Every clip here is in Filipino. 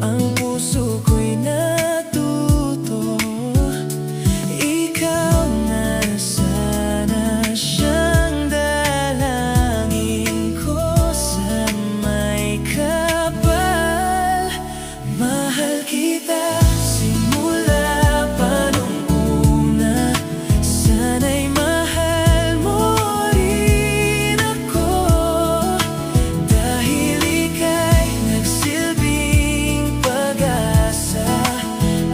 ang puso ko'y natuto. Ikaw na sana siyang dalangin ko sa may kapal. Mahal kita simula pa nung una, sana'y mahal mo rin ako. Dahil ika'y nagsilbing pag-asa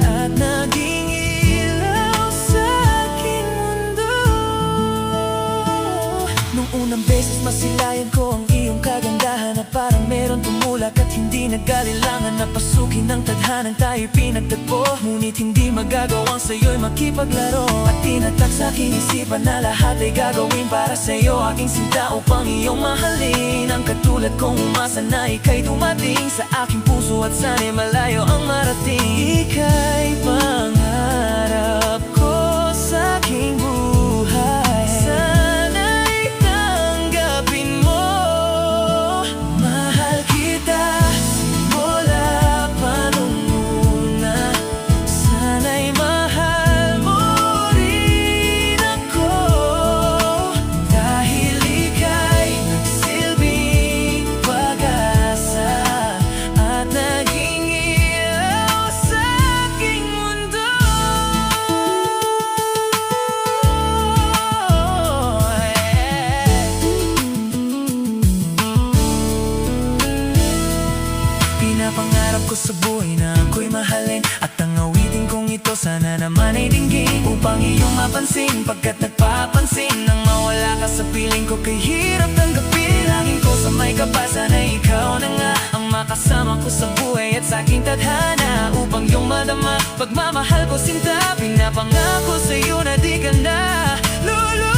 at naging ilaw sa aking mundo. Nung unang beses masilayan ko ang iyong kagandahan, na parang meron tumulak at hindi nag-alilangan na pasukin ng tadhanang tayo'y pinagtagpo. Ngunit hindi magagawang sa'yo'y makipaglaro, at tinatak sa aking isipan na lahat ay gagawin para sa'yo, aking sinta, upang iyong mahalin. Ang katulad kong umasa na ika'y dumating sa aking puso, at sana'y malayo ang marating. Ika'y pangarap ko sa aking buhay, sana'y tanggapin mo. Mahal kita simula pa nung una, sana'y mahal mo rin ako. Dahil ika'y nagsilbing pag-asa at naging ilaw sa aking mundo. Pinapangarap ko sa buhay na ako'y mahalin, at ang awitin kong ito sana naman ay dinggin, upang iyong mapansin, pagkat nagpapansin nang mawala ka sa piling ko, kay hirap tanggapin. Laging ko sa may kapasa na ikaw na nga ang makasama ko sa buhay at sa aking tadhana, upang iyong madama pagmamahal ko sinta. Pinapangako sa'yo na di ka na lulu.